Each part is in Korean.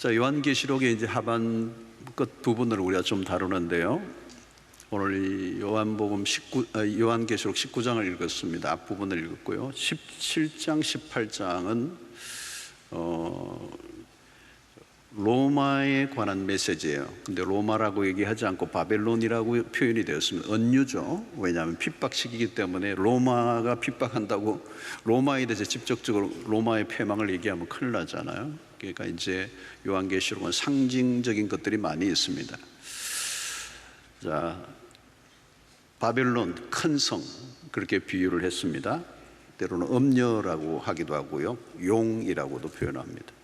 자, 요한계시록의 이제 하반 끝 부분을 우리가 좀 다루는데요. 오늘 이 요한계시록 19장을 읽었습니다. 앞부분을 읽었고요. 17장, 18장은 로마에 관한 메시지예요. 근데 로마라고 얘기하지 않고 바벨론이라고 표현이 되었습니다. 은유죠. 왜냐하면 핍박시키기 때문에 로마가 핍박한다고 로마에 대해서 직접적으로 로마의 패망을 얘기하면 큰일 나잖아요. 그러니까 이제 요한계시록은 상징적인 것들이 많이 있습니다. 자, 바벨론 큰 성 그렇게 비유를 했습니다. 때로는 음녀라고 하기도 하고요, 용이라고도 표현합니다.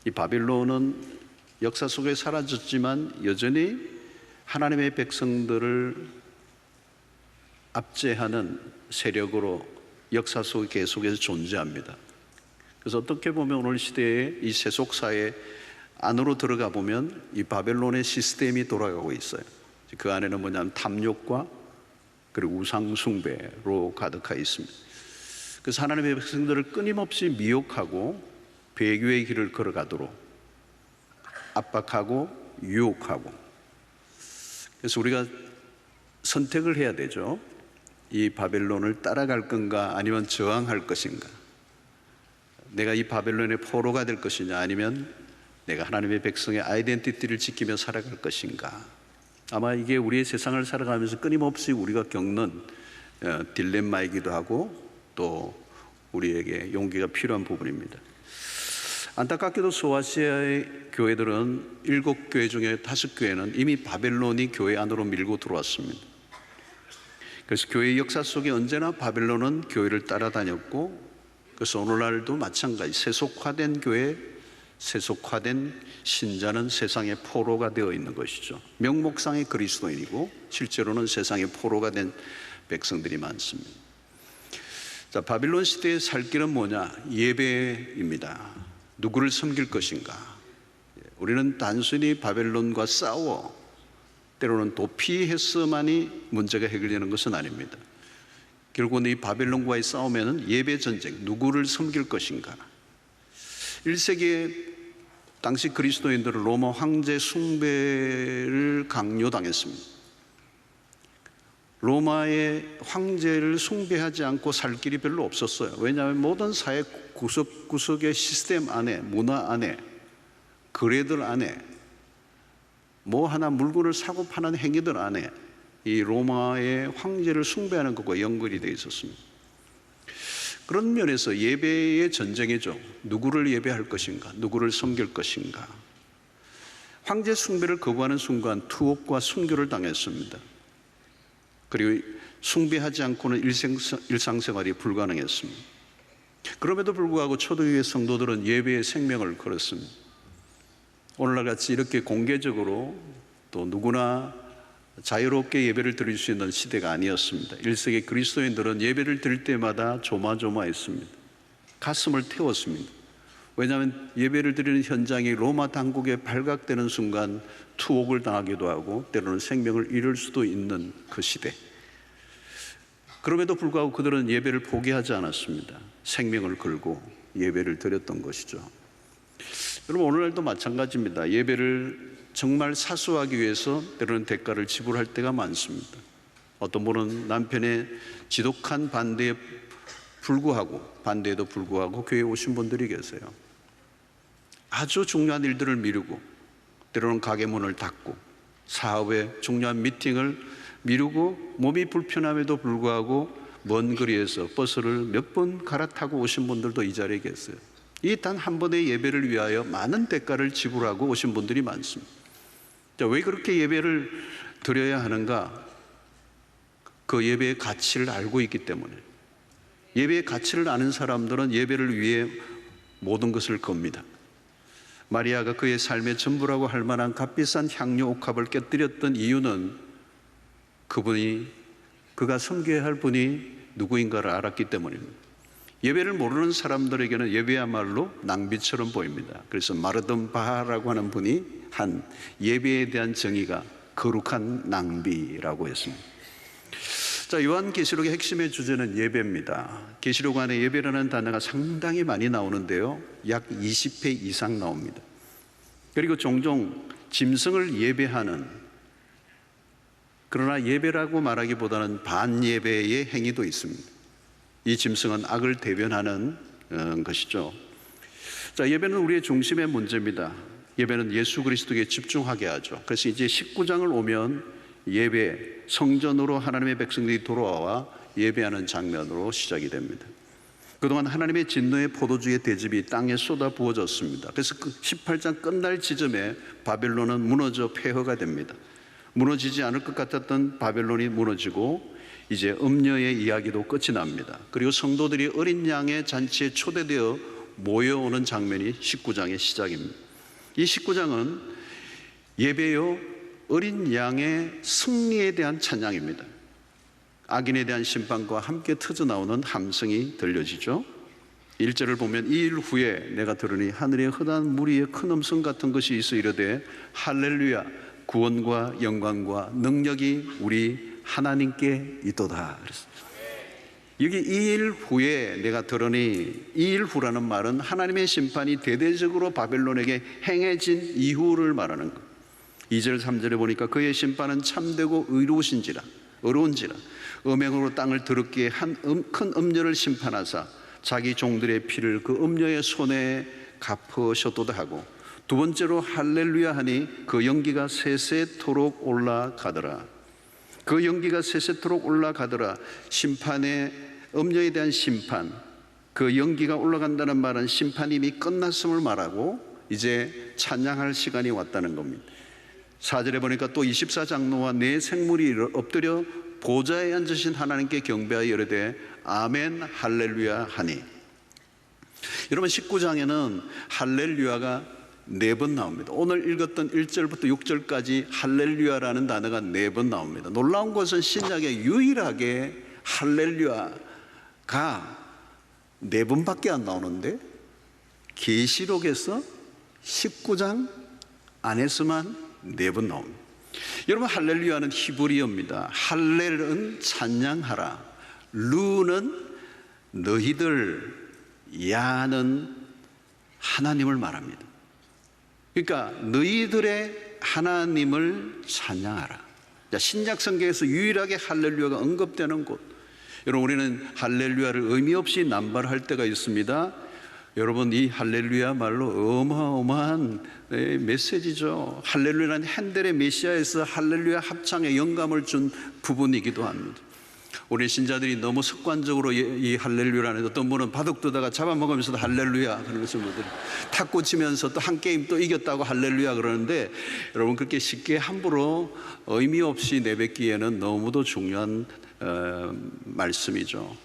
이 바벨론은 역사 속에 사라졌지만 여전히 하나님의 백성들을 압제하는 세력으로 역사 속에 계속해서 존재합니다. 그래서 어떻게 보면 오늘 시대의 이 세속사회 안으로 들어가 보면 이 바벨론의 시스템이 돌아가고 있어요. 그 안에는 뭐냐면 탐욕과 그리고 우상숭배로 가득하 있습니다. 그래서 하나님의 백성들을 끊임없이 미혹하고 배교의 길을 걸어가도록 압박하고 유혹하고, 그래서 우리가 선택을 해야 되죠. 이 바벨론을 따라갈 건가 아니면 저항할 것인가. 내가 이 바벨론의 포로가 될 것이냐 아니면 내가 하나님의 백성의 아이덴티티를 지키며 살아갈 것인가. 아마 이게 우리의 세상을 살아가면서 끊임없이 우리가 겪는 딜레마이기도 하고 또 우리에게 용기가 필요한 부분입니다. 안타깝게도 소아시아의 교회들은 7교회 중에 5교회는 이미 바벨론이 교회 안으로 밀고 들어왔습니다. 그래서 교회의 역사 속에 언제나 바벨론은 교회를 따라다녔고, 그래서 오늘날도 마찬가지 세속화된 교회, 세속화된 신자는 세상의 포로가 되어 있는 것이죠. 명목상의 그리스도인이고 실제로는 세상의 포로가 된 백성들이 많습니다. 자, 바빌론 시대의 살 길은 뭐냐? 예배입니다. 누구를 섬길 것인가? 우리는 단순히 바벨론과 싸워 때로는 도피해서만이 문제가 해결되는 것은 아닙니다. 결국은 이 바벨론과의 싸움에는 예배 전쟁, 누구를 섬길 것인가. 1세기에 당시 그리스도인들은 로마 황제 숭배를 강요당했습니다. 로마의 황제를 숭배하지 않고 살 길이 별로 없었어요. 왜냐하면 모든 사회 구석구석의 시스템 안에, 문화 안에, 거래들 안에, 뭐 하나 물건을 사고 파는 행위들 안에 이 로마의 황제를 숭배하는 것과 연결이 되어 있었습니다. 그런 면에서 예배의 전쟁이죠. 누구를 예배할 것인가, 누구를 섬길 것인가. 황제 숭배를 거부하는 순간 투옥과 순교를 당했습니다. 그리고 숭배하지 않고는 일상생활이 불가능했습니다. 그럼에도 불구하고 초대교회 성도들은 예배의 생명을 걸었습니다. 오늘날 같이 이렇게 공개적으로 또 누구나 자유롭게 예배를 드릴 수 있는 시대가 아니었습니다. 1세기 그리스도인들은 예배를 드릴 때마다 조마조마했습니다. 가슴을 태웠습니다. 왜냐하면 예배를 드리는 현장이 로마 당국에 발각되는 순간 투옥을 당하기도 하고 때로는 생명을 잃을 수도 있는 그 시대. 그럼에도 불구하고 그들은 예배를 포기하지 않았습니다. 생명을 걸고 예배를 드렸던 것이죠. 여러분, 오늘날도 마찬가지입니다. 예배를 정말 사수하기 위해서 때로는 대가를 지불할 때가 많습니다. 어떤 분은 남편의 지독한 반대에도 불구하고 교회에 오신 분들이 계세요. 아주 중요한 일들을 미루고 때로는 가게 문을 닫고 사업의 중요한 미팅을 미루고 몸이 불편함에도 불구하고 먼 거리에서 버스를 몇 번 갈아타고 오신 분들도 이 자리에 계세요. 이 단 한 번의 예배를 위하여 많은 대가를 지불하고 오신 분들이 많습니다. 자, 왜 그렇게 예배를 드려야 하는가? 그 예배의 가치를 알고 있기 때문에. 예배의 가치를 아는 사람들은 예배를 위해 모든 것을 겁니다. 마리아가 그의 삶의 전부라고 할 만한 값비싼 향료 옥합을 깨뜨렸던 이유는 그가 섬겨야 할 분이 누구인가를 알았기 때문입니다. 예배를 모르는 사람들에게는 예배야말로 낭비처럼 보입니다. 그래서 마르돈 바하라고 하는 분이 한 예배에 대한 정의가 거룩한 낭비라고 했습니다. 자, 요한계시록의 핵심의 주제는 예배입니다. 계시록 안에 예배라는 단어가 상당히 많이 나오는데요, 약 20회 이상 나옵니다. 그리고 종종 짐승을 예배하는, 그러나 예배라고 말하기보다는 반예배의 행위도 있습니다. 이 짐승은 악을 대변하는 것이죠. 자, 예배는 우리의 중심의 문제입니다. 예배는 예수 그리스도에게 집중하게 하죠. 그래서 이제 19장을 오면 예배, 성전으로 하나님의 백성들이 돌아와 예배하는 장면으로 시작이 됩니다. 그동안 하나님의 진노의 포도주의 대접이 땅에 쏟아 부어졌습니다. 그래서 그 18장 끝날 지점에 바벨론은 무너져 폐허가 됩니다. 무너지지 않을 것 같았던 바벨론이 무너지고 이제 음녀의 이야기도 끝이 납니다. 그리고 성도들이 어린 양의 잔치에 초대되어 모여오는 장면이 19장의 시작입니다. 이 19장은 예배요 어린 양의 승리에 대한 찬양입니다. 악인에 대한 심판과 함께 터져나오는 함성이 들려지죠. 1절을 보면 이 일 후에 내가 들으니 하늘에 흔한 무리의 큰 음성 같은 것이 있어 이르되 할렐루야 구원과 영광과 능력이 우리 하나님께 있도다. 여기 이 일 후에 내가 들으니, 이 일 후라는 말은 하나님의 심판이 대대적으로 바벨론에게 행해진 이후를 말하는 것. 2절 3절에 보니까 그의 심판은 참되고 의로운지라 음행으로 땅을 더럽게 한 큰 음녀를 심판하사 자기 종들의 피를 그 음녀의 손에 갚으셨도다 하고, 두 번째로 할렐루야 하니 그 연기가 세세토록 올라가더라. 그 연기가 세세토록 올라가더라. 심판의 음녀에 대한 심판, 그 연기가 올라간다는 말은 심판이 이미 끝났음을 말하고 이제 찬양할 시간이 왔다는 겁니다. 4절에 보니까 또 24장로와 네 생물이 엎드려 보좌에 앉으신 하나님께 경배하여 이르되 아멘 할렐루야 하니. 여러분 19장에는 할렐루야가 4번 나옵니다. 오늘 읽었던 1절부터 6절까지 할렐루야라는 단어가 4번 나옵니다. 놀라운 것은 신약에 유일하게 할렐루야가 4번밖에 안 나오는데 계시록에서 19장 안에서만 4번 나옵니다. 여러분 할렐루야는 히브리어입니다. 할렐은 찬양하라, 루는 너희들, 야는 하나님을 말합니다. 그러니까 너희들의 하나님을 찬양하라. 신약 성경에서 유일하게 할렐루야가 언급되는 곳. 여러분 우리는 할렐루야를 의미 없이 남발할 때가 있습니다. 여러분 이 할렐루야 말로 어마어마한 메시지죠. 할렐루야는 핸델의 메시아에서 할렐루야 합창에 영감을 준 부분이기도 합니다. 우리 신자들이 너무 습관적으로 이 할렐루야라는, 어떤 분은 바둑 두다가 잡아먹으면서도 할렐루야 그런 것을 탁구 치면서 또 한 게임 또 이겼다고 할렐루야 그러는데, 여러분 그렇게 쉽게 함부로 의미 없이 내뱉기에는 너무도 중요한 말씀이죠.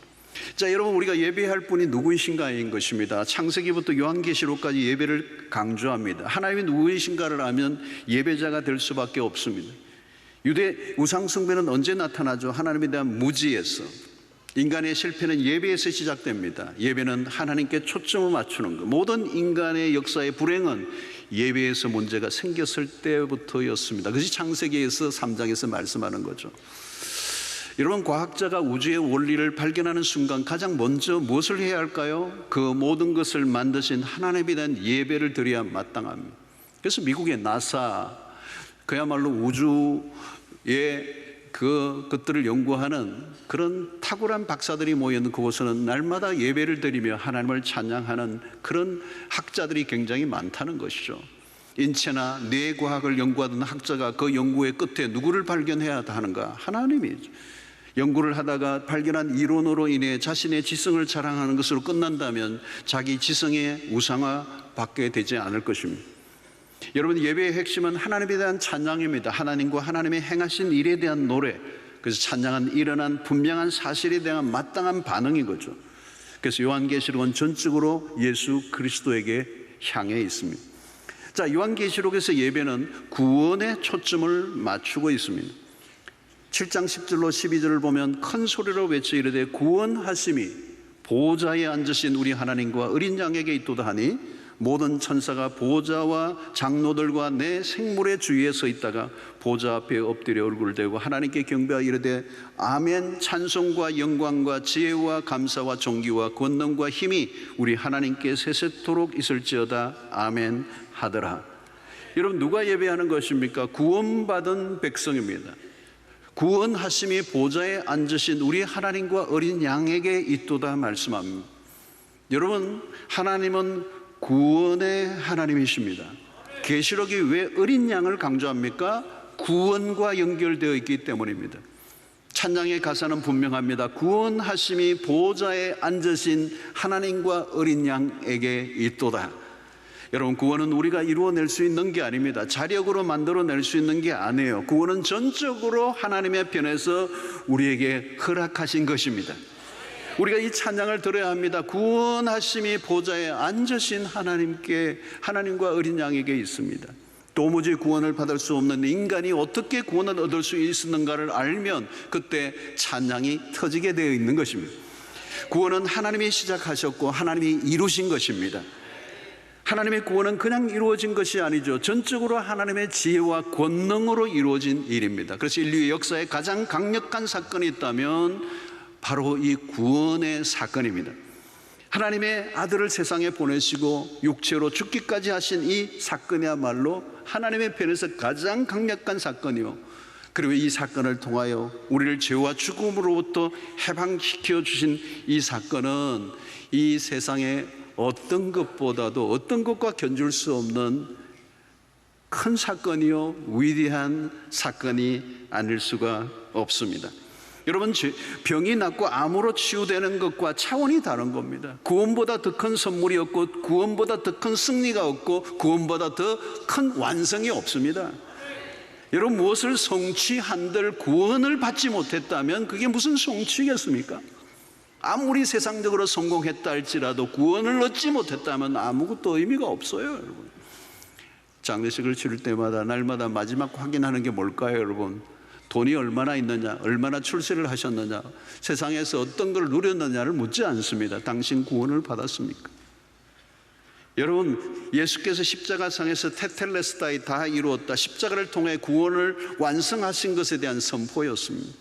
자, 여러분 우리가 예배할 분이 누구이신가인 것입니다. 창세기부터 요한계시록까지 예배를 강조합니다. 하나님이 누구이신가를 알면 예배자가 될 수밖에 없습니다. 유대 우상숭배는 언제 나타나죠? 하나님에 대한 무지에서. 인간의 실패는 예배에서 시작됩니다. 예배는 하나님께 초점을 맞추는 것. 모든 인간의 역사의 불행은 예배에서 문제가 생겼을 때부터였습니다. 그것이 창세기에서 3장에서 말씀하는 거죠. 여러분 과학자가 우주의 원리를 발견하는 순간 가장 먼저 무엇을 해야 할까요? 그 모든 것을 만드신 하나님에 대한 예배를 드려야 마땅합니다. 그래서 미국의 나사, 그야말로 우주의 그것들을 연구하는 그런 탁월한 박사들이 모여있는 그곳에는 날마다 예배를 드리며 하나님을 찬양하는 그런 학자들이 굉장히 많다는 것이죠. 인체나 뇌과학을 연구하던 학자가 그 연구의 끝에 누구를 발견해야 하는가? 하나님이죠. 연구를 하다가 발견한 이론으로 인해 자신의 지성을 자랑하는 것으로 끝난다면 자기 지성의 우상화 받게 되지 않을 것입니다. 여러분 예배의 핵심은 하나님에 대한 찬양입니다. 하나님과 하나님의 행하신 일에 대한 노래, 그래서 찬양은 일어난 분명한 사실에 대한 마땅한 반응인 거죠. 그래서 요한계시록은 전적으로 예수 그리스도에게 향해 있습니다. 자, 요한계시록에서 예배는 구원에 초점을 맞추고 있습니다. 7장 10절로 12절을 보면 큰 소리로 외쳐 이르되 구원하심이 보좌에 앉으신 우리 하나님과 어린 양에게 있도다 하니 모든 천사가 보좌와 장로들과 내 생물의 주위에 서 있다가 보좌 앞에 엎드려 얼굴을 대고 하나님께 경배하여 이르되 아멘. 찬송과 영광과 지혜와 감사와 존귀와 권능과 힘이 우리 하나님께 세세토록 있을지어다 아멘 하더라. 여러분, 누가 예배하는 것입니까? 구원받은 백성입니다. 구원하심이 보좌에 앉으신 우리 하나님과 어린 양에게 있도다 말씀합니다. 여러분, 하나님은 구원의 하나님이십니다. 계시록이 왜 어린 양을 강조합니까? 구원과 연결되어 있기 때문입니다. 찬양의 가사는 분명합니다. 구원하심이 보좌에 앉으신 하나님과 어린 양에게 있도다. 여러분, 구원은 우리가 이루어낼 수 있는 게 아닙니다. 자력으로 만들어낼 수 있는 게 아니에요. 구원은 전적으로 하나님의 편에서 우리에게 허락하신 것입니다. 우리가 이 찬양을 들어야 합니다. 구원하심이 보좌에 앉으신 하나님과 어린 양에게 있습니다. 도무지 구원을 받을 수 없는 인간이 어떻게 구원을 얻을 수 있었는가를 알면 그때 찬양이 터지게 되어 있는 것입니다. 구원은 하나님이 시작하셨고 하나님이 이루신 것입니다. 하나님의 구원은 그냥 이루어진 것이 아니죠. 전적으로 하나님의 지혜와 권능으로 이루어진 일입니다. 그래서 인류의 역사에 가장 강력한 사건이 있다면 바로 이 구원의 사건입니다. 하나님의 아들을 세상에 보내시고 육체로 죽기까지 하신 이 사건이야말로 하나님의 편에서 가장 강력한 사건이요, 그리고 이 사건을 통하여 우리를 죄와 죽음으로부터 해방시켜 주신 이 사건은 이 세상에 어떤 것보다도 어떤 것과 견줄 수 없는 큰 사건이요, 위대한 사건이 아닐 수가 없습니다. 여러분, 병이 낫고 암으로 치유되는 것과 차원이 다른 겁니다. 구원보다 더 큰 선물이 없고, 구원보다 더 큰 승리가 없고, 구원보다 더 큰 완성이 없습니다. 여러분, 무엇을 성취한들 구원을 받지 못했다면 그게 무슨 성취겠습니까? 아무리 세상적으로 성공했다 할지라도 구원을 얻지 못했다면 아무것도 의미가 없어요, 여러분. 장례식을 치를 때마다 날마다 마지막 확인하는 게 뭘까요, 여러분? 돈이 얼마나 있느냐, 얼마나 출세를 하셨느냐, 세상에서 어떤 걸 누렸느냐를 묻지 않습니다. 당신 구원을 받았습니까? 여러분, 예수께서 십자가상에서 테텔레스타이 다 이루었다, 십자가를 통해 구원을 완성하신 것에 대한 선포였습니다.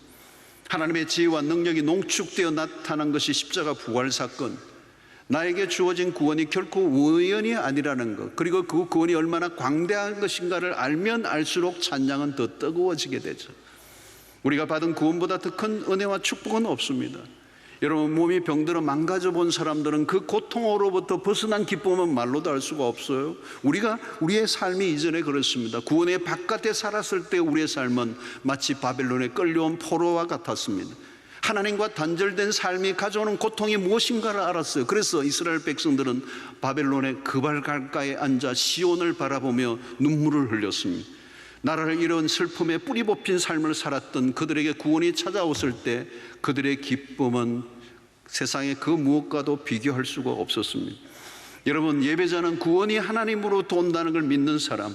하나님의 지혜와 능력이 농축되어 나타난 것이 십자가 부활 사건, 나에게 주어진 구원이 결코 우연이 아니라는 것, 그리고 그 구원이 얼마나 광대한 것인가를 알면 알수록 찬양은 더 뜨거워지게 되죠. 우리가 받은 구원보다 더 큰 은혜와 축복은 없습니다. 여러분, 몸이 병들어 망가져 본 사람들은 그 고통으로부터 벗어난 기쁨은 말로도 알 수가 없어요. 우리의 삶이 이전에 그렇습니다. 구원의 바깥에 살았을 때 우리의 삶은 마치 바벨론에 끌려온 포로와 같았습니다. 하나님과 단절된 삶이 가져오는 고통이 무엇인가를 알았어요. 그래서 이스라엘 백성들은 바벨론의 그발강가에 앉아 시온을 바라보며 눈물을 흘렸습니다. 나라를 잃은 슬픔에 뿌리 뽑힌 삶을 살았던 그들에게 구원이 찾아왔을 때 그들의 기쁨은 세상의 그 무엇과도 비교할 수가 없었습니다. 여러분, 예배자는 구원이 하나님으로부터 온다는 걸 믿는 사람,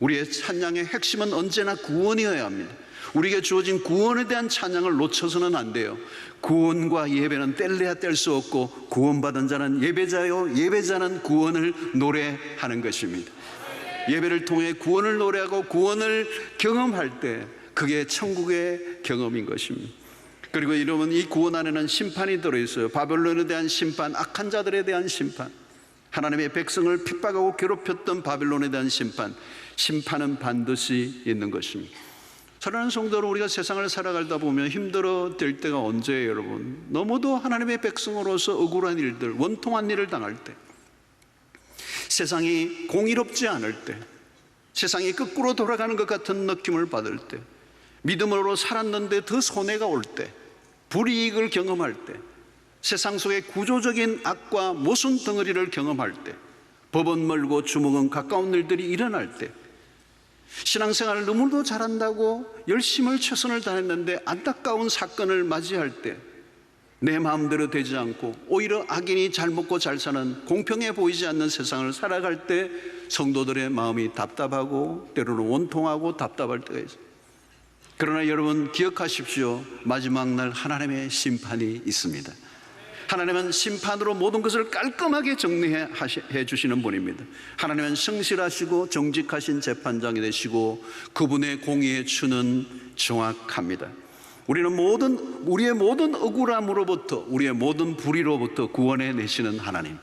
우리의 찬양의 핵심은 언제나 구원이어야 합니다. 우리에게 주어진 구원에 대한 찬양을 놓쳐서는 안 돼요. 구원과 예배는 뗄래야 뗄 수 없고, 구원받은 자는 예배자요, 예배자는 구원을 노래하는 것입니다. 예배를 통해 구원을 노래하고 구원을 경험할 때 그게 천국의 경험인 것입니다. 그리고 여러분, 이 구원 안에는 심판이 들어있어요. 바벨론에 대한 심판, 악한 자들에 대한 심판, 하나님의 백성을 핍박하고 괴롭혔던 바벨론에 대한 심판은 반드시 있는 것입니다. 사랑하는 성도로, 우리가 세상을 살아가다 보면 힘들어질 때가 언제예요, 여러분? 너무도 하나님의 백성으로서 억울한 일들, 원통한 일을 당할 때, 세상이 공의롭지 않을 때, 세상이 거꾸로 돌아가는 것 같은 느낌을 받을 때, 믿음으로 살았는데 더 손해가 올 때, 불이익을 경험할 때, 세상 속의 구조적인 악과 모순 덩어리를 경험할 때, 법은 멀고 주먹은 가까운 일들이 일어날 때, 신앙생활을 너무도 잘한다고 열심을 최선을 다했는데 안타까운 사건을 맞이할 때, 내 마음대로 되지 않고 오히려 악인이 잘 먹고 잘 사는 공평해 보이지 않는 세상을 살아갈 때 성도들의 마음이 답답하고 때로는 원통하고 답답할 때가 있어요. 그러나 여러분, 기억하십시오. 마지막 날 하나님의 심판이 있습니다. 하나님은 심판으로 모든 것을 깔끔하게 정리해 주시는 분입니다. 하나님은 성실하시고 정직하신 재판장이 되시고 그분의 공의의 추는 정확합니다. 우리의 모든 억울함으로부터, 우리의 모든 불의로부터 구원해 내시는 하나님,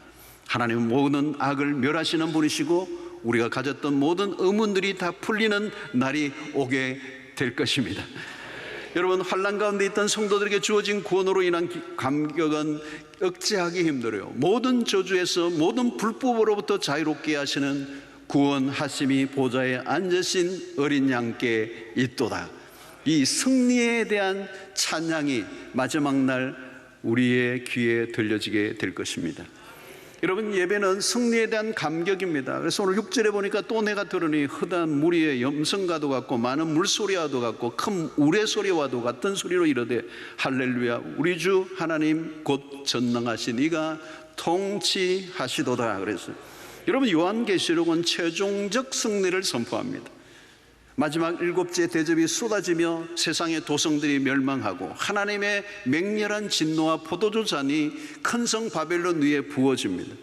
하나님은 모든 악을 멸하시는 분이시고 우리가 가졌던 모든 의문들이 다 풀리는 날이 오게 될 것입니다. 여러분, 환난 가운데 있던 성도들에게 주어진 구원으로 인한 감격은 억제하기 힘들어요. 모든 저주에서, 모든 불법으로부터 자유롭게 하시는 구원하심이 보좌에 앉으신 어린 양께 있도다. 이 승리에 대한 찬양이 마지막 날 우리의 귀에 들려지게 될 것입니다. 여러분, 예배는 승리에 대한 감격입니다. 그래서 오늘 6절에 보니까 또 내가 들으니 흑한 무리의 염성과도 같고 많은 물소리와도 같고 큰 우레소리와도 같은 소리로 이르되 할렐루야, 우리 주 하나님 곧 전능하신 이가 통치하시도다. 그랬어요. 여러분, 요한계시록은 최종적 승리를 선포합니다. 마지막 7째 대접이 쏟아지며 세상의 도성들이 멸망하고 하나님의 맹렬한 진노와 포도주 잔이 큰 성 바벨론 위에 부어집니다.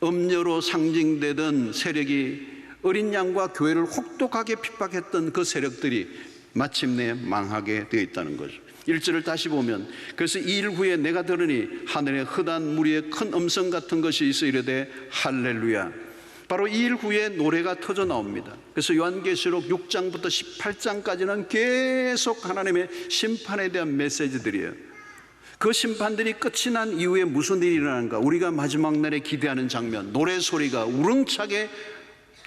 음료로 상징되던 세력이 어린 양과 교회를 혹독하게 핍박했던 그 세력들이 마침내 망하게 되어 있다는 거죠. 1절을 다시 보면, 그래서 2일 후에 내가 들으니 하늘에 흑한 무리의 큰 음성 같은 것이 있어 이르되 할렐루야. 바로 2일 후에 노래가 터져 나옵니다. 그래서 요한계시록 6장부터 18장까지는 계속 하나님의 심판에 대한 메시지들이에요. 그 심판들이 끝이 난 이후에 무슨 일이 일어나는가, 우리가 마지막 날에 기대하는 장면, 노래소리가 우렁차게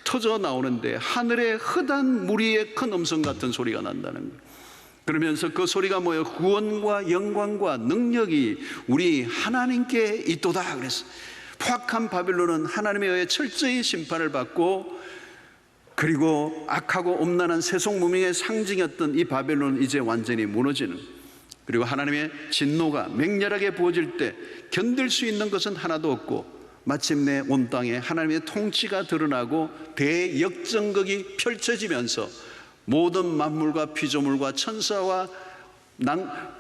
터져 나오는데 하늘에 흑한 무리의 큰 음성 같은 소리가 난다는 거예요. 그러면서 그 소리가 뭐예요? 구원과 영광과 능력이 우리 하나님께 있도다 그랬어요. 포악한 바빌론은 하나님에 의해 철저히 심판을 받고, 그리고 악하고 음란한 세속무명의 상징이었던 이 바빌론은 이제 완전히 무너지는, 그리고 하나님의 진노가 맹렬하게 부어질 때 견딜 수 있는 것은 하나도 없고 마침내 온 땅에 하나님의 통치가 드러나고 대역전극이 펼쳐지면서 모든 만물과 피조물과 천사와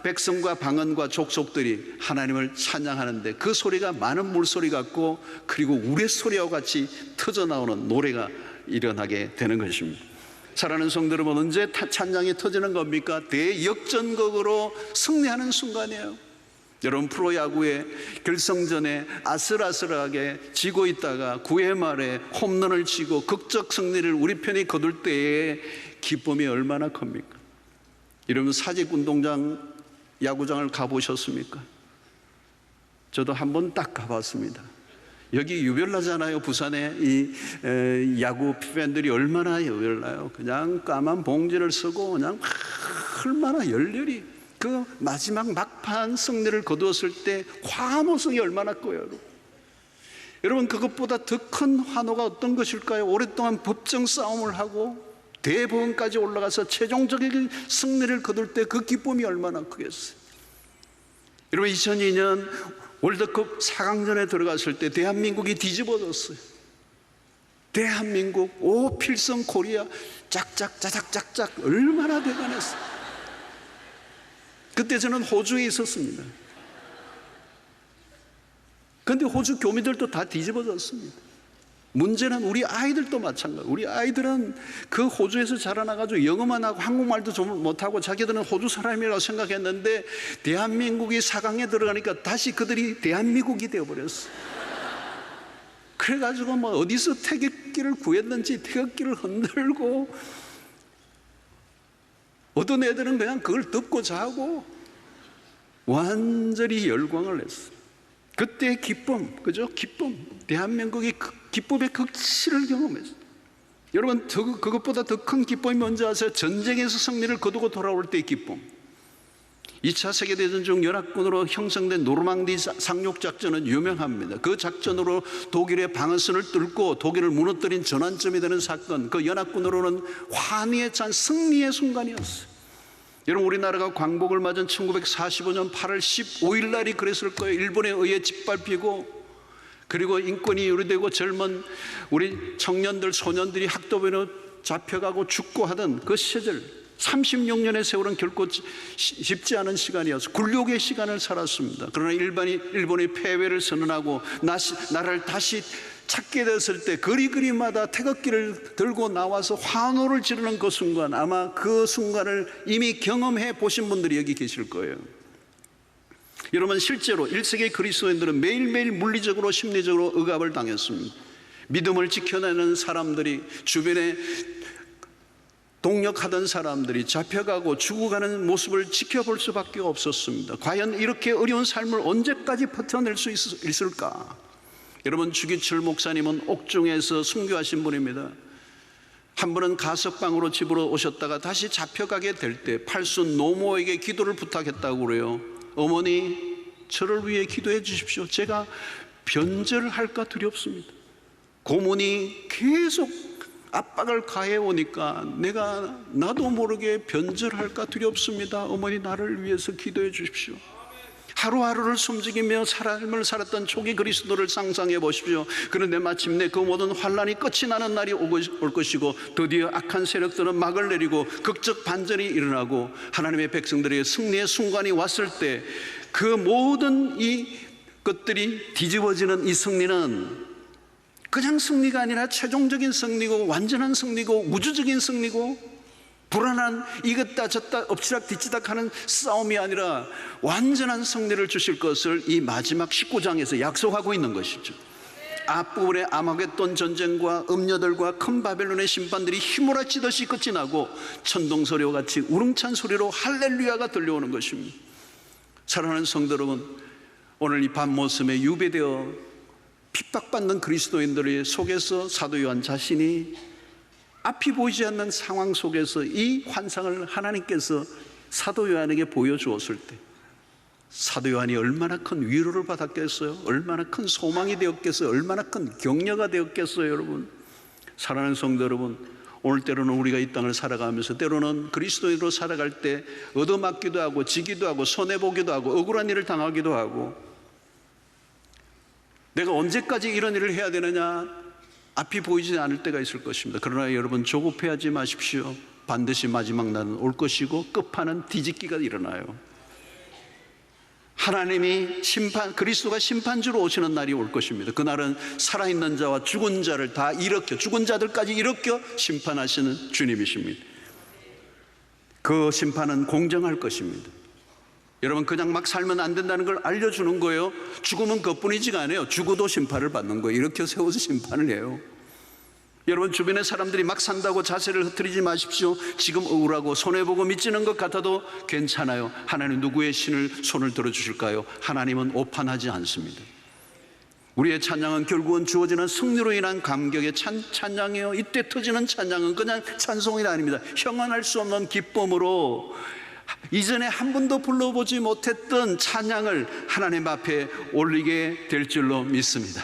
백성과 방언과 족속들이 하나님을 찬양하는데 그 소리가 많은 물소리 같고, 그리고 우레소리와 같이 터져나오는 노래가 일어나게 되는 것입니다. 사랑하는 성도 여러분, 언제 찬양이 터지는 겁니까? 대역전극으로 승리하는 순간이에요. 여러분, 프로야구의 결승전에 아슬아슬하게 지고 있다가 9회 말에 홈런을 치고 극적 승리를 우리 편이 거둘 때의 기쁨이 얼마나 큽니까? 여러분, 사직운동장 야구장을 가보셨습니까? 저도 한번 딱 가봤습니다. 여기 유별나잖아요. 부산에 이 야구 팬들이 얼마나 유별나요. 그냥 까만 봉지를 쓰고 그냥 얼마나 열렬히 그 마지막 막판 승리를 거두었을 때 환호성이 얼마나 커요. 여러분, 그것보다 더 큰 환호가 어떤 것일까요? 오랫동안 법정 싸움을 하고 대법원까지 올라가서 최종적인 승리를 거둘 때 그 기쁨이 얼마나 크겠어요. 여러분, 2002년 월드컵 4강전에 들어갔을 때 대한민국이 뒤집어졌어요. 대한민국, 오 필성 코리아, 짝짝 짜작짝짝, 얼마나 대단했어요. 그때 저는 호주에 있었습니다. 그런데 호주 교민들도 다 뒤집어졌습니다. 문제는 우리 아이들도 마찬가지예요. 우리 아이들은 그 호주에서 자라나가지고 영어만 하고 한국말도 좀 못하고 자기들은 호주 사람이라고 생각했는데 대한민국이 4강에 들어가니까 다시 그들이 대한민국이 되어버렸어요. 그래가지고 뭐 어디서 태극기를 구했는지 태극기를 흔들고, 어떤 애들은 그냥 그걸 덮고 자고 완전히 열광을 했어요. 그때의 기쁨, 그죠? 기쁨. 대한민국이 기쁨의 극치를 경험했어요. 여러분, 그것보다 더 큰 기쁨이 뭔지 아세요? 전쟁에서 승리를 거두고 돌아올 때의 기쁨. 2차 세계대전 중 연합군으로 형성된 노르망디 상륙작전은 유명합니다. 그 작전으로 독일의 방어선을 뚫고 독일을 무너뜨린 전환점이 되는 사건, 그 연합군으로는 환희에 찬 승리의 순간이었어요. 여러분, 우리나라가 광복을 맞은 1945년 8월 15일 날이 그랬을 거예요. 일본에 의해 짓밟히고, 그리고 인권이 유리되고 젊은 우리 청년들, 소년들이 학도변으로 잡혀가고 죽고 하던 그 시절, 36년의 세월은 결코 쉽지 않은 시간이어서 굴욕의 시간을 살았습니다. 그러나 일본이 패배를 선언하고 나라를 다시 찾게 됐을 때 거리마다 태극기를 들고 나와서 환호를 지르는 그 순간, 아마 그 순간을 이미 경험해 보신 분들이 여기 계실 거예요. 여러분, 실제로 1세기 그리스도인들은 매일매일 물리적으로 심리적으로 억압을 당했습니다. 믿음을 지켜내는 사람들이, 주변에 동력하던 사람들이 잡혀가고 죽어가는 모습을 지켜볼 수밖에 없었습니다. 과연 이렇게 어려운 삶을 언제까지 버텨낼 수 있을까? 여러분, 주기철 목사님은 옥중에서 순교하신 분입니다. 한 번은 가석방으로 집으로 오셨다가 다시 잡혀가게 될 때 팔순 노모에게 기도를 부탁했다고 그래요. 어머니, 저를 위해 기도해 주십시오. 제가 변절할까 두렵습니다. 고문이 계속 압박을 가해 오니까 나도 모르게 변절할까 두렵습니다. 어머니, 나를 위해서 기도해 주십시오. 하루하루를 숨지기며 삶을 살았던 초기 그리스도를 상상해 보십시오. 그런데 마침내 그 모든 환란이 끝이 나는 날이 올 것이고, 드디어 악한 세력들은 막을 내리고 극적 반전이 일어나고 하나님의 백성들의 승리의 순간이 왔을 때, 그 모든 이 것들이 뒤집어지는 이 승리는 그냥 승리가 아니라 최종적인 승리고, 완전한 승리고, 우주적인 승리고, 불안한 이겼다 졌다 엎치락 뒤치락 하는 싸움이 아니라 완전한 승리를 주실 것을 이 마지막 19장에서 약속하고 있는 것이죠. 앞부분에 아마겟돈 전쟁과 음녀들과 큰 바벨론의 심판들이 휘몰아치듯이 끝이 나고 천둥소리와 같이 우렁찬 소리로 할렐루야가 들려오는 것입니다. 사랑하는 성도 여러분, 오늘 이 밤 모습에 유배되어 핍박받는 그리스도인들의 속에서 사도 요한 자신이 앞이 보이지 않는 상황 속에서 이 환상을 하나님께서 사도 요한에게 보여주었을 때, 사도 요한이 얼마나 큰 위로를 받았겠어요? 얼마나 큰 소망이 되었겠어요? 얼마나 큰 격려가 되었겠어요? 여러분, 사랑하는 성도 여러분, 오늘 때로는 우리가 이 땅을 살아가면서 때로는 그리스도인으로 살아갈 때 얻어맞기도 하고 지기도 하고 손해보기도 하고 억울한 일을 당하기도 하고, 내가 언제까지 이런 일을 해야 되느냐, 앞이 보이지 않을 때가 있을 것입니다. 그러나 여러분, 조급해하지 마십시오. 반드시 마지막 날은 올 것이고 끝판은 뒤집기가 일어나요. 하나님이 그리스도가 심판주로 오시는 날이 올 것입니다. 그날은 살아있는 자와 죽은 자를 다 일으켜, 죽은 자들까지 일으켜 심판하시는 주님이십니다. 그 심판은 공정할 것입니다. 여러분, 그냥 막 살면 안 된다는 걸 알려주는 거예요. 죽으면 그뿐이지가 않아요. 죽어도 심판을 받는 거예요. 이렇게 세워서 심판을 해요. 여러분, 주변의 사람들이 막 산다고 자세를 흐트리지 마십시오. 지금 억울하고 손해보고 미치는 것 같아도 괜찮아요. 하나님 누구의 손을 들어주실까요? 하나님은 오판하지 않습니다. 우리의 찬양은 결국은 주어지는 승리로 인한 감격의 찬양이에요. 이때 터지는 찬양은 그냥 찬송이 아닙니다. 형언할 수 없는 기쁨으로 이전에 한 번도 불러보지 못했던 찬양을 하나님 앞에 올리게 될 줄로 믿습니다.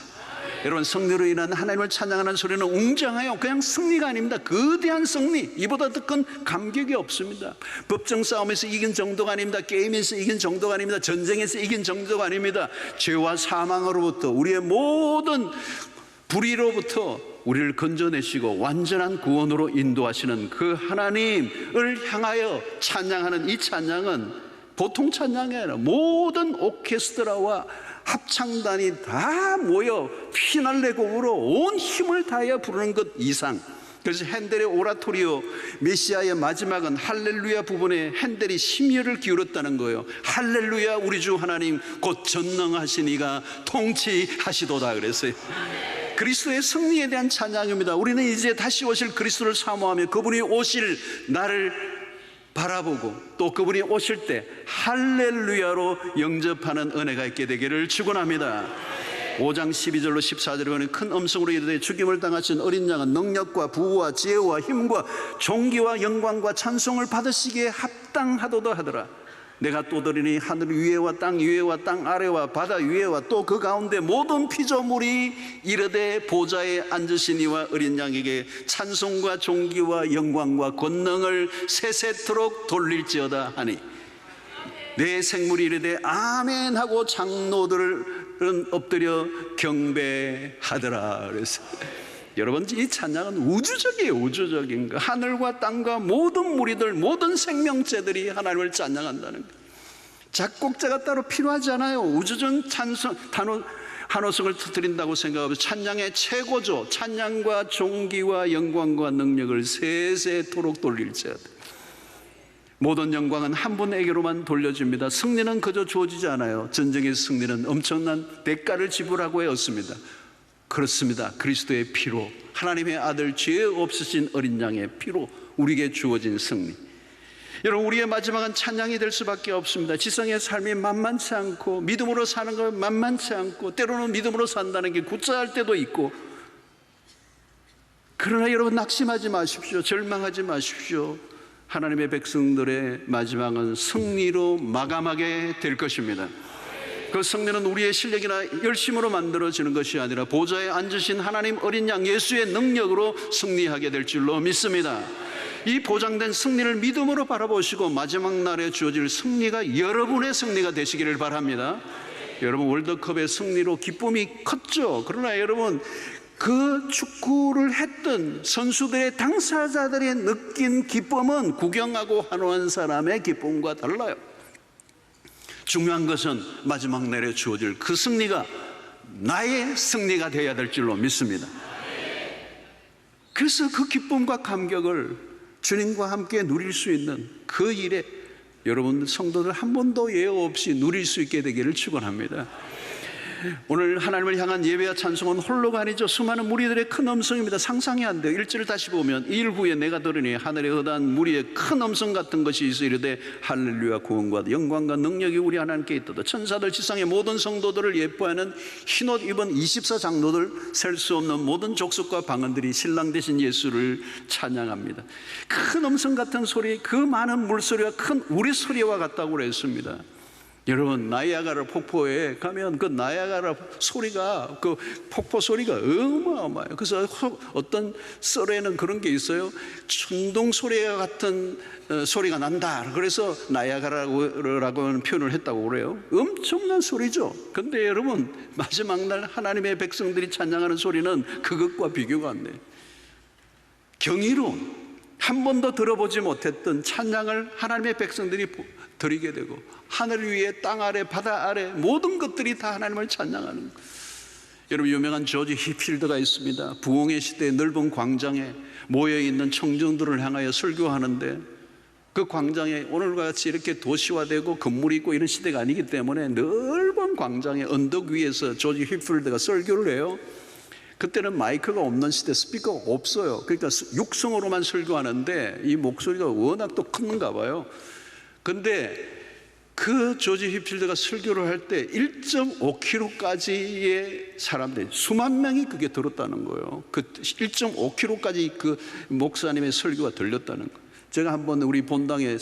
여러분, 승리로 인한 하나님을 찬양하는 소리는 웅장해요. 그냥 승리가 아닙니다. 거대한 승리, 이보다 더 큰 감격이 없습니다. 법정 싸움에서 이긴 정도가 아닙니다. 게임에서 이긴 정도가 아닙니다. 전쟁에서 이긴 정도가 아닙니다. 죄와 사망으로부터, 우리의 모든 불의로부터 우리를 건져내시고 완전한 구원으로 인도하시는 그 하나님을 향하여 찬양하는 이 찬양은 보통 찬양이 아니라 모든 오케스트라와 합창단이 다 모여 피날레 곡으로 온 힘을 다하여 부르는 것 이상. 그래서 핸델의 오라토리오 메시아의 마지막은 할렐루야 부분에 핸델이 심혈을 기울였다는 거예요. 할렐루야, 우리 주 하나님 곧 전능하신 이가 통치하시도다 그랬어요. 그리스도의 승리에 대한 찬양입니다. 우리는 이제 다시 오실 그리스도를 사모하며 그분이 오실 나를 바라보고 또 그분이 오실 때 할렐루야로 영접하는 은혜가 있게 되기를 축원합니다. 5장 12절로 14절에 보면 큰 음성으로 이르되 죽임을 당하신 어린 양은 능력과 부와 지혜와 힘과 존귀와 영광과 찬송을 받으시기에 합당하도다 하더라. 내가 또 들으니 하늘 위에와 땅 위에와 땅 아래와 바다 위에와 또 그 가운데 모든 피조물이 이르되 보좌에 앉으신 이와 어린 양에게 찬송과 존귀와 영광과 권능을 세세토록 돌릴지어다 하니, 내 생물이 이르되 아멘 하고 장로들은 엎드려 경배하더라. 그래서 여러분, 이 찬양은 우주적이에요. 우주적인 거. 하늘과 땅과 모든 무리들, 모든 생명체들이 하나님을 찬양한다는 거. 작곡자가 따로 필요하지 않아요. 우주적 찬송 한호성을 드린다고 생각하면 찬양의 최고죠. 찬양과 존귀와 영광과 능력을 세세토록 돌릴지어다. 모든 영광은 한 분에게로만 돌려집니다. 승리는 그저 주어지지 않아요. 전쟁의 승리는 엄청난 대가를 지불하고 얻습니다. 그렇습니다. 그리스도의 피로, 하나님의 아들 죄 없으신 어린 양의 피로 우리에게 주어진 승리. 여러분, 우리의 마지막은 찬양이 될 수밖에 없습니다. 지성의 삶이 만만치 않고, 믿음으로 사는 건 만만치 않고, 때로는 믿음으로 산다는 게 구차할 때도 있고, 그러나 여러분, 낙심하지 마십시오. 절망하지 마십시오. 하나님의 백성들의 마지막은 승리로 마감하게 될 것입니다. 그 승리는 우리의 실력이나 열심으로 만들어지는 것이 아니라 보좌에 앉으신 하나님 어린 양 예수의 능력으로 승리하게 될 줄로 믿습니다. 이 보장된 승리를 믿음으로 바라보시고 마지막 날에 주어질 승리가 여러분의 승리가 되시기를 바랍니다. 여러분, 월드컵의 승리로 기쁨이 컸죠. 그러나 여러분, 그 축구를 했던 선수들의 당사자들이 느낀 기쁨은 구경하고 환호한 사람의 기쁨과 달라요. 중요한 것은 마지막 날에 주어질 그 승리가 나의 승리가 되어야 될 줄로 믿습니다. 그래서 그 기쁨과 감격을 주님과 함께 누릴 수 있는 그 일에 여러분 성도들 한 번도 예외 없이 누릴 수 있게 되기를 축원합니다. 오늘 하나님을 향한 예배와 찬송은 홀로가 아니죠. 수많은 무리들의 큰 음성입니다. 상상이 안 돼요. 1절을 다시 보면, 이 일 후에 내가 들으니 하늘에 허다한 무리의 큰 음성 같은 것이 있어 이르되 할렐루야, 구원과 영광과 능력이 우리 하나님께 있도다. 천사들, 지상의 모든 성도들을 예뻐하는 흰옷 입은 24장로들, 셀 수 없는 모든 족속과 방언들이 신랑 되신 예수를 찬양합니다. 큰 음성 같은 소리, 그 많은 물소리가 큰 우리 소리와 같다고 그랬습니다. 여러분, 나이아가라 폭포에 가면 그 나이아가라 소리가, 그 폭포 소리가 어마어마해요. 그래서 어떤 썰에는 그런 게 있어요. 천둥 소리와 같은 소리가 난다. 그래서 나이아가라고 표현을 했다고 그래요. 엄청난 소리죠. 근데 여러분, 마지막 날 하나님의 백성들이 찬양하는 소리는 그것과 비교가 안 돼요. 경이로운, 한 번도 들어보지 못했던 찬양을 하나님의 백성들이 드리게 되고, 하늘 위에 땅 아래 바다 아래 모든 것들이 다 하나님을 찬양하는 거예요. 여러분, 유명한 조지 히필드가 있습니다. 부흥의 시대의 넓은 광장에 모여있는 청중들을 향하여 설교하는데, 그 광장에 오늘과 같이 이렇게 도시화되고 건물이 있고 이런 시대가 아니기 때문에 넓은 광장의 언덕 위에서 조지 히필드가 설교를 해요. 그때는 마이크가 없는 시대, 스피커가 없어요. 그러니까 육성으로만 설교하는데 이 목소리가 워낙 또 큰가 봐요. 근데 그 조지 히필드가 설교를 할 때 1.5km까지의 사람들, 수만 명이 그게 들었다는 거예요. 그 1.5km까지 그 목사님의 설교가 들렸다는 거예요. 제가 한번 우리 본당에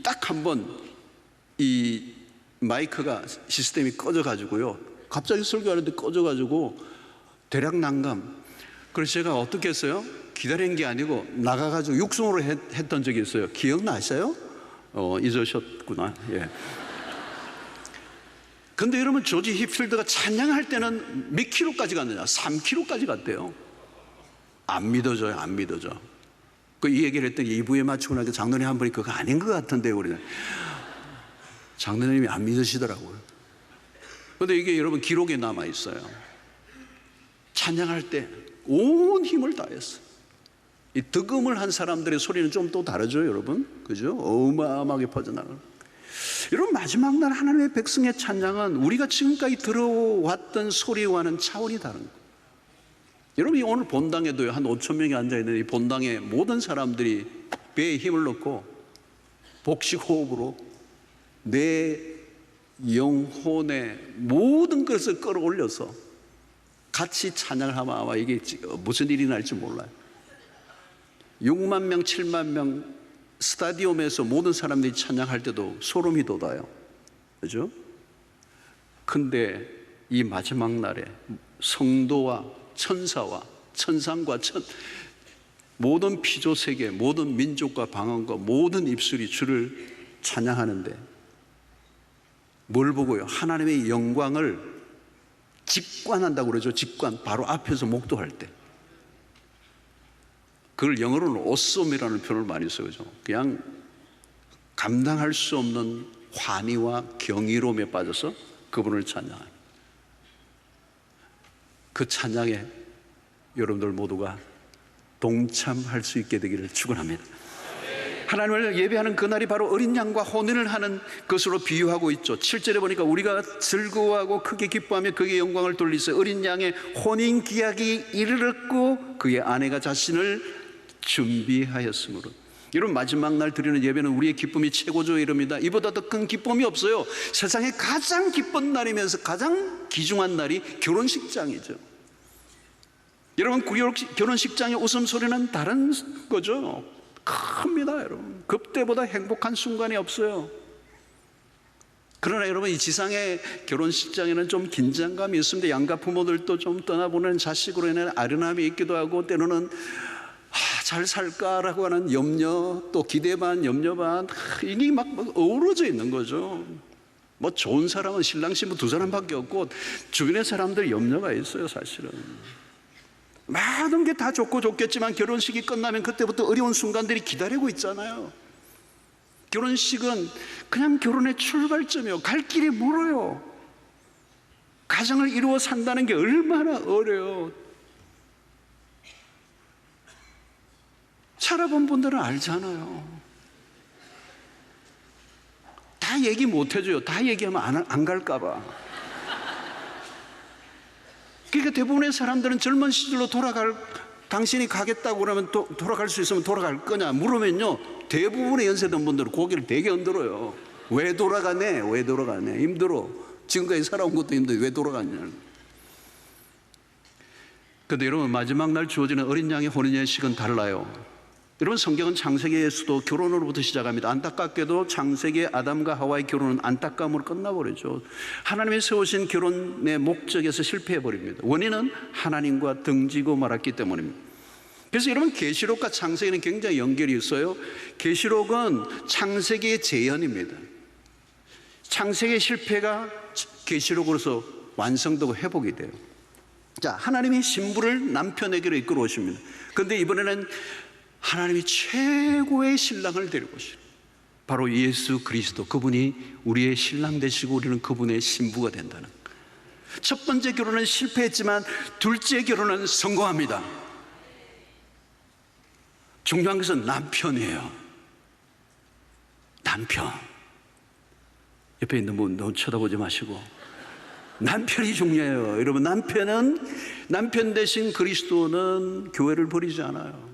딱 한 번 이 마이크가 시스템이 꺼져가지고요, 갑자기 설교하는데 꺼져가지고 대략 난감. 그래서 제가 어떻게 했어요? 기다린 게 아니고 나가가지고 육성으로 했던 적이 있어요. 기억나세요? 잊으셨구나. 예. 근데 여러분, 조지 히필드가 찬양할 때는 몇 킬로까지 갔느냐? 3km까지 갔대요. 안 믿어져요, 안 믿어져. 이 얘기를 했더니 2부에 맞추고 나니까 장로님 한 분이 그거 아닌 것 같은데, 우리는. 장로님이 안 믿으시더라고요. 근데 이게 여러분 기록에 남아 있어요. 찬양할 때 온 힘을 다했어. 이 득음을 한 사람들의 소리는 좀 또 다르죠, 여러분? 그죠? 어마어마하게 퍼져나가는. 여러분, 마지막 날 하나님의 백성의 찬양은 우리가 지금까지 들어왔던 소리와는 차원이 다른 거예요. 여러분, 오늘 본당에도요, 한 5천 명이 앉아있는 이 본당에 모든 사람들이 배에 힘을 넣고 복식호흡으로 내 영혼의 모든 것을 끌어올려서 같이 찬양을 하면 아마 이게 무슨 일이 날지 몰라요. 6만 명, 7만 명 스타디움에서 모든 사람들이 찬양할 때도 소름이 돋아요. 그죠? 근데 이 마지막 날에 성도와 천사와 천상과 모든 피조세계, 모든 민족과 방언과 모든 입술이 주를 찬양하는데 뭘 보고요? 하나님의 영광을 직관한다고 그러죠. 직관, 바로 앞에서 목도할 때. 그걸 영어로는 어썸이라는 표현을 많이 써요. 그냥 감당할 수 없는 환희와 경이로움에 빠져서 그분을 찬양하는, 그 찬양에 여러분들 모두가 동참할 수 있게 되기를 축원합니다. 하나님을 예배하는 그날이 바로 어린 양과 혼인을 하는 것으로 비유하고 있죠. 7절에 보니까 우리가 즐거워하고 크게 기뻐하며 그의 영광을 돌리세 어린 양의 혼인 기약이 이르렀고 그의 아내가 자신을 준비하였으므로. 여러분, 마지막 날 드리는 예배는 우리의 기쁨이 최고조에 이릅니다. 이보다 더 큰 기쁨이 없어요. 세상에 가장 기쁜 날이면서 가장 귀중한 날이 결혼식장이죠. 여러분, 결혼식장의 웃음소리는 다른 거죠. 큽니다. 여러분, 그때보다 행복한 순간이 없어요. 그러나 여러분, 이 지상의 결혼식장에는 좀 긴장감이 있습니다. 양가 부모들도 좀 떠나보낸 자식으로 인해 아련함이 있기도 하고, 때로는 잘 살까라고 하는 염려, 또 기대 반 염려 반, 이게 막 어우러져 있는 거죠. 뭐 좋은 사람은 신랑 신부 두 사람밖에 없고 주변의 사람들 염려가 있어요. 사실은 모든 게 다 좋고 좋겠지만 결혼식이 끝나면 그때부터 어려운 순간들이 기다리고 있잖아요. 결혼식은 그냥 결혼의 출발점이에요. 갈 길이 멀어요. 가정을 이루어 산다는 게 얼마나 어려워요. 살아본 분들은 알잖아요. 다 얘기 못 해줘요. 다 얘기하면 안 갈까 봐. 그러니까 대부분의 사람들은 젊은 시절로 당신이 가겠다고 그러면 돌아갈 수 있으면 돌아갈 거냐 물으면요, 대부분의 연세든 분들은 고개를 되게 흔들어요. 왜 돌아가네? 왜 돌아가네? 힘들어. 지금까지 살아온 것도 힘들어. 왜 돌아갔냐? 그런데 여러분, 마지막 날 주어지는 어린 양의 혼인예식은 달라요. 여러분, 성경은 창세기에서도 결혼으로부터 시작합니다. 안타깝게도 창세기의 아담과 하와의 결혼은 안타까움으로 끝나버리죠. 하나님이 세우신 결혼의 목적에서 실패해버립니다. 원인은 하나님과 등지고 말았기 때문입니다. 그래서 여러분, 계시록과 창세기는 굉장히 연결이 있어요. 계시록은 창세기의 재현입니다. 창세기의 실패가 계시록으로서 완성되고 회복이 돼요. 자, 하나님이 신부를 남편에게로 이끌어 오십니다. 그런데 이번에는 하나님이 최고의 신랑을 데리고 오시는, 바로 예수 그리스도, 그분이 우리의 신랑 되시고 우리는 그분의 신부가 된다는. 첫 번째 결혼은 실패했지만 둘째 결혼은 성공합니다. 중요한 것은 남편이에요. 남편. 옆에 있는 분 너무 쳐다보지 마시고, 남편이 중요해요. 여러분, 남편 대신 그리스도는 교회를 버리지 않아요.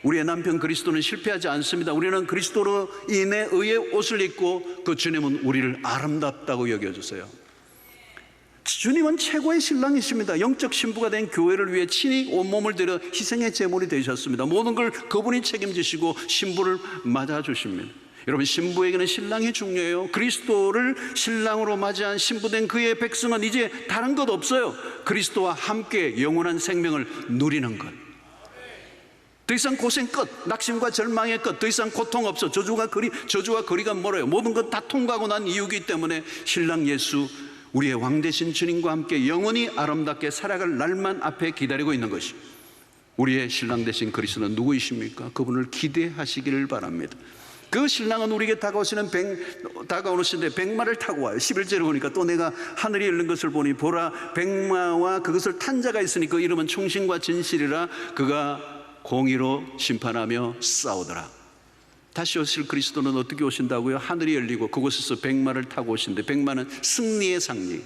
우리의 남편 그리스도는 실패하지 않습니다. 우리는 그리스도로 인해 의의 옷을 입고 그 주님은 우리를 아름답다고 여겨주세요. 주님은 최고의 신랑이십니다. 영적 신부가 된 교회를 위해 친히 온몸을 들여 희생의 제물이 되셨습니다. 모든 걸 그분이 책임지시고 신부를 맞아주십니다. 여러분, 신부에게는 신랑이 중요해요. 그리스도를 신랑으로 맞이한 신부된 그의 백성은 이제 다른 것 없어요. 그리스도와 함께 영원한 생명을 누리는 것. 더 이상 고생 끝, 낙심과 절망의 끝, 더 이상 고통 없어. 저주와 거리가 멀어요. 모든 것 다 통과하고 난 이유이기 때문에 신랑 예수, 우리의 왕 되신 주님과 함께 영원히 아름답게 살아갈 날만 앞에 기다리고 있는 것이, 우리의 신랑 되신 그리스도는 누구이십니까? 그분을 기대하시기를 바랍니다. 그 신랑은 우리에게 다가오시는데 백마를 타고 와요. 11절에 보니까 또 내가 하늘이 열린 것을 보니 보라, 백마와 그것을 탄 자가 있으니 그 이름은 충신과 진실이라. 그가 공의로 심판하며 싸우더라. 다시 오실 그리스도는 어떻게 오신다고요? 하늘이 열리고 그곳에서 백마를 타고 오신대. 백마는 승리의 상징,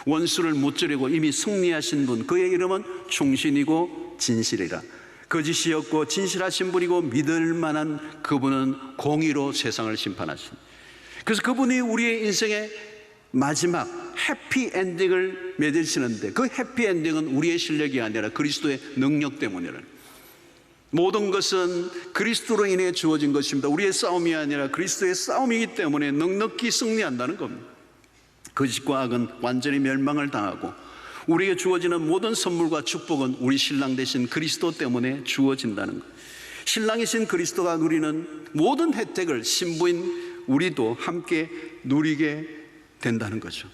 원수를 무찌르고 이미 승리하신 분, 그의 이름은 충신이고 진실이라. 거짓이었고 진실하신 분이고 믿을 만한 그분은 공의로 세상을 심판하신. 그래서 그분이 우리의 인생의 마지막 해피엔딩을 맺으시는데, 그 해피엔딩은 우리의 실력이 아니라 그리스도의 능력 때문이라. 모든 것은 그리스도로 인해 주어진 것입니다. 우리의 싸움이 아니라 그리스도의 싸움이기 때문에 넉넉히 승리한다는 겁니다. 거짓과 악은 완전히 멸망을 당하고 우리에게 주어지는 모든 선물과 축복은 우리 신랑 되신 그리스도 때문에 주어진다는 것. 신랑이신 그리스도가 누리는 모든 혜택을 신부인 우리도 함께 누리게 된다는 거죠.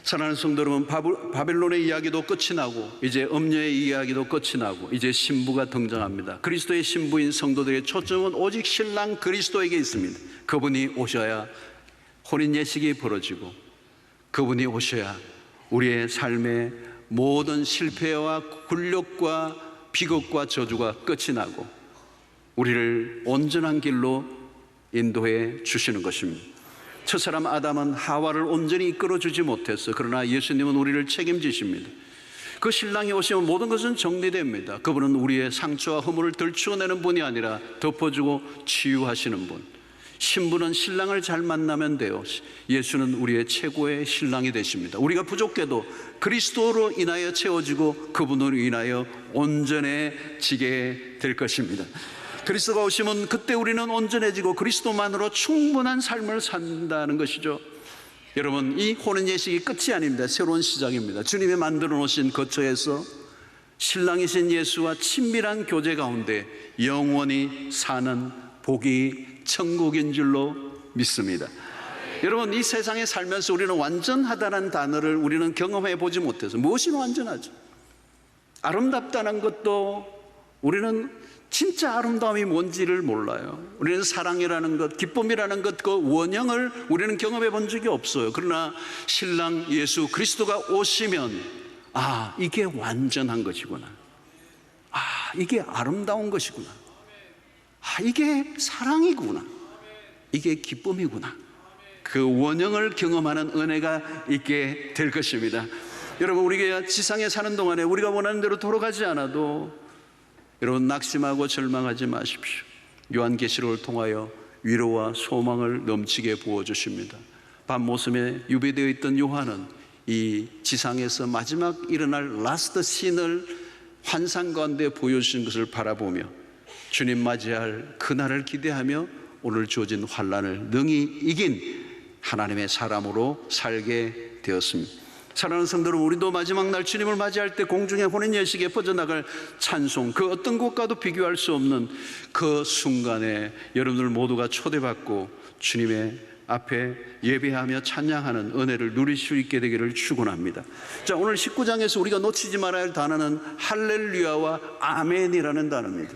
사랑하는 성도 여러분, 바벨론의 이야기도 끝이 나고 이제 음녀의 이야기도 끝이 나고 이제 신부가 등장합니다. 그리스도의 신부인 성도들의 초점은 오직 신랑 그리스도에게 있습니다. 그분이 오셔야 혼인 예식이 벌어지고, 그분이 오셔야 우리의 삶의 모든 실패와 굴욕과 비극과 저주가 끝이 나고 우리를 온전한 길로 인도해 주시는 것입니다. 첫사람 아담은 하와를 온전히 이끌어주지 못했어. 그러나 예수님은 우리를 책임지십니다. 그 신랑이 오시면 모든 것은 정리됩니다. 그분은 우리의 상처와 허물을 들추어내는 분이 아니라 덮어주고 치유하시는 분. 신부는 신랑을 잘 만나면 돼요. 예수는 우리의 최고의 신랑이 되십니다. 우리가 부족해도 그리스도로 인하여 채워지고 그분으로 인하여 온전해지게 될 것입니다. 그리스도가 오시면 그때 우리는 온전해지고 그리스도만으로 충분한 삶을 산다는 것이죠. 여러분, 이 혼인 예식이 끝이 아닙니다. 새로운 시작입니다. 주님이 만들어 놓으신 거처에서 신랑이신 예수와 친밀한 교제 가운데 영원히 사는 복이 천국인 줄로 믿습니다. 여러분, 이 세상에 살면서 우리는 완전하다는 단어를 우리는 경험해 보지 못해서 무엇이 완전하죠? 아름답다는 것도 우리는 진짜 아름다움이 뭔지를 몰라요. 우리는 사랑이라는 것, 기쁨이라는 것, 그 원형을 우리는 경험해 본 적이 없어요. 그러나 신랑 예수 그리스도가 오시면 아, 이게 완전한 것이구나. 아, 이게 아름다운 것이구나. 아, 이게 사랑이구나. 이게 기쁨이구나. 그 원형을 경험하는 은혜가 있게 될 것입니다. 여러분, 우리가 지상에 사는 동안에 우리가 원하는 대로 돌아가지 않아도 여러분 낙심하고 절망하지 마십시오. 요한계시록을 통하여 위로와 소망을 넘치게 부어주십니다. 밤모섬에 유배되어 있던 요한은 이 지상에서 마지막 일어날 라스트 씬을 환상 가운데 보여주신 것을 바라보며 주님 맞이할 그날을 기대하며 오늘 주어진 환난을 능히 이긴 하나님의 사람으로 살게 되었습니다. 사랑하는 성도 여러분, 우리도 마지막 날 주님을 맞이할 때 공중의 혼인 예식에 퍼져나갈 찬송, 그 어떤 것과도 비교할 수 없는 그 순간에 여러분들 모두가 초대받고 주님의 앞에 예배하며 찬양하는 은혜를 누릴 수 있게 되기를 축원합니다. 자, 오늘 19장에서 우리가 놓치지 말아야 할 단어는 할렐루야와 아멘이라는 단어입니다.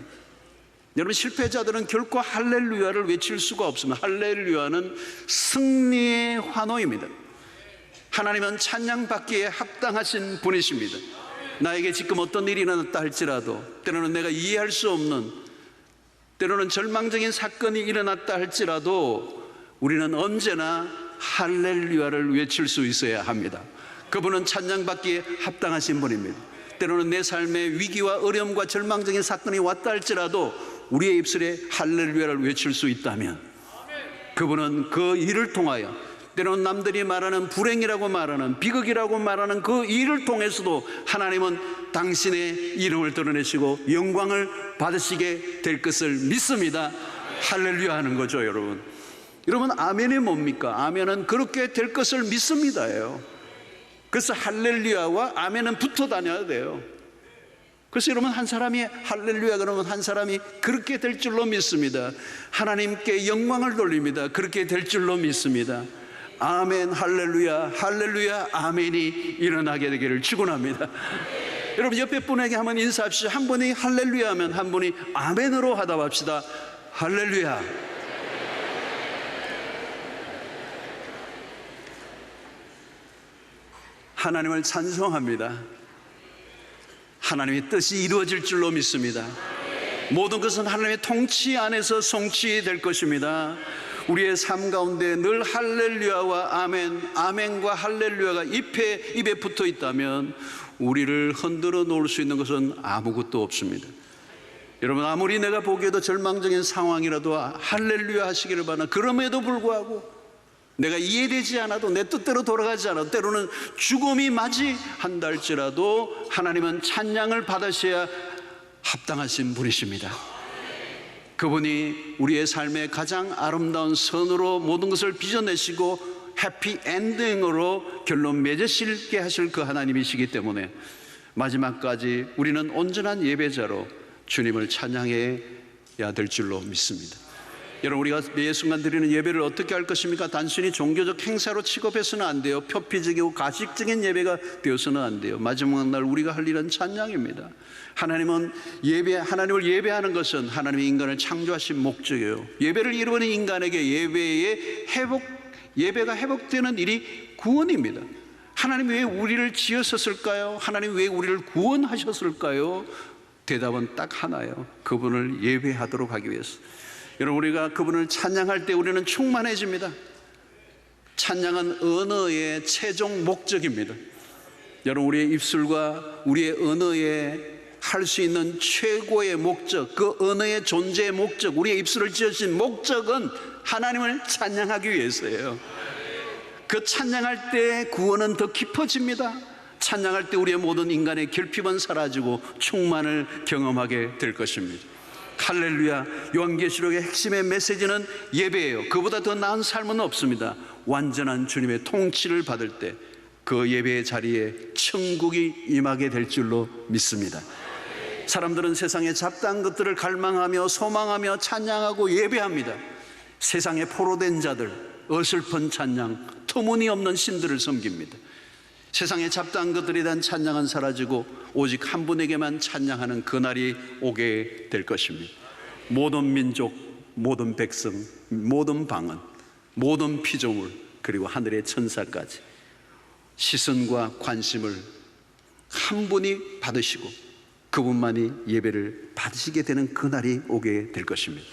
여러분, 실패자들은 결코 할렐루야를 외칠 수가 없습니다. 할렐루야는 승리의 환호입니다. 하나님은 찬양받기에 합당하신 분이십니다. 나에게 지금 어떤 일이 일어났다 할지라도, 때로는 내가 이해할 수 없는, 때로는 절망적인 사건이 일어났다 할지라도 우리는 언제나 할렐루야를 외칠 수 있어야 합니다. 그분은 찬양받기에 합당하신 분입니다. 때로는 내 삶에 위기와 어려움과 절망적인 사건이 왔다 할지라도 우리의 입술에 할렐루야를 외칠 수 있다면 그분은 그 일을 통하여, 때로는 남들이 말하는 불행이라고 말하는, 비극이라고 말하는 그 일을 통해서도 하나님은 당신의 이름을 드러내시고 영광을 받으시게 될 것을 믿습니다. 할렐루야 하는 거죠. 여러분, 아멘이 뭡니까? 아멘은 그렇게 될 것을 믿습니다예요. 그래서 할렐루야와 아멘은 붙어 다녀야 돼요. 그래서 여러분, 한 사람이 할렐루야 그러면 한 사람이 그렇게 될 줄로 믿습니다. 하나님께 영광을 돌립니다. 그렇게 될 줄로 믿습니다. 아멘, 할렐루야, 할렐루야, 아멘이 일어나게 되기를 축원합니다. 여러분, 옆에 분에게 한번 인사합시다. 한 분이 할렐루야 하면 한 분이 아멘으로 하다 봅시다. 할렐루야. 하나님을 찬송합니다. 하나님의 뜻이 이루어질 줄로 믿습니다. 모든 것은 하나님의 통치 안에서 성취될 것입니다. 우리의 삶 가운데 늘 할렐루야와 아멘, 아멘과 할렐루야가 입에 붙어 있다면 우리를 흔들어 놓을 수 있는 것은 아무것도 없습니다. 여러분, 아무리 내가 보기에도 절망적인 상황이라도 할렐루야 하시기를 바라나, 그럼에도 불구하고 내가 이해되지 않아도, 내 뜻대로 돌아가지 않아도, 때로는 죽음이 맞이한다 할지라도 하나님은 찬양을 받으셔야 합당하신 분이십니다. 그분이 우리의 삶의 가장 아름다운 선으로 모든 것을 빚어내시고 해피 엔딩으로 결론 맺으시게 하실 그 하나님이시기 때문에 마지막까지 우리는 온전한 예배자로 주님을 찬양해야 될 줄로 믿습니다. 여러분, 우리가 매 순간 드리는 예배를 어떻게 할 것입니까? 단순히 종교적 행사로 취급해서는 안 돼요. 표피적이고 가식적인 예배가 되어서는 안 돼요. 마지막 날 우리가 할 일은 찬양입니다. 하나님을 예배하는 것은 하나님의 인간을 창조하신 목적이에요. 예배를 이루는 인간에게 예배가 회복되는 일이 구원입니다. 하나님 왜 우리를 지으셨을까요? 하나님 왜 우리를 구원하셨을까요? 대답은 딱 하나예요. 그분을 예배하도록 하기 위해서. 여러분, 우리가 그분을 찬양할 때 우리는 충만해집니다. 찬양은 언어의 최종 목적입니다. 여러분, 우리의 입술과 우리의 언어에 할 수 있는 최고의 목적, 그 언어의 존재의 목적, 우리의 입술을 지으신 목적은 하나님을 찬양하기 위해서예요. 그 찬양할 때 구원은 더 깊어집니다. 찬양할 때 우리의 모든 인간의 결핍은 사라지고 충만을 경험하게 될 것입니다. 할렐루야. 요한계시록의 핵심의 메시지는 예배예요. 그보다 더 나은 삶은 없습니다. 완전한 주님의 통치를 받을 때 그 예배의 자리에 천국이 임하게 될 줄로 믿습니다. 사람들은 세상의 잡다한 것들을 갈망하며 소망하며 찬양하고 예배합니다. 세상에 포로된 자들, 어설픈 찬양, 터무니없는 신들을 섬깁니다. 세상의 잡다한 것들에 대한 찬양은 사라지고 오직 한 분에게만 찬양하는 그날이 오게 될 것입니다. 모든 민족, 모든 백성, 모든 방언, 모든 피조물, 그리고 하늘의 천사까지 시선과 관심을 한 분이 받으시고 그분만이 예배를 받으시게 되는 그날이 오게 될 것입니다.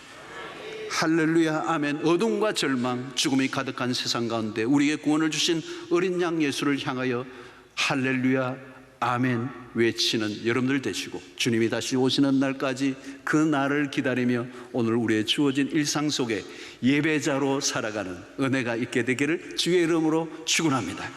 할렐루야, 아멘. 어둠과 절망, 죽음이 가득한 세상 가운데 우리에게 구원을 주신 어린 양 예수를 향하여 할렐루야, 아멘 외치는 여러분들 되시고, 주님이 다시 오시는 날까지 그 날을 기다리며 오늘 우리의 주어진 일상 속에 예배자로 살아가는 은혜가 있게 되기를 주의 이름으로 축원합니다.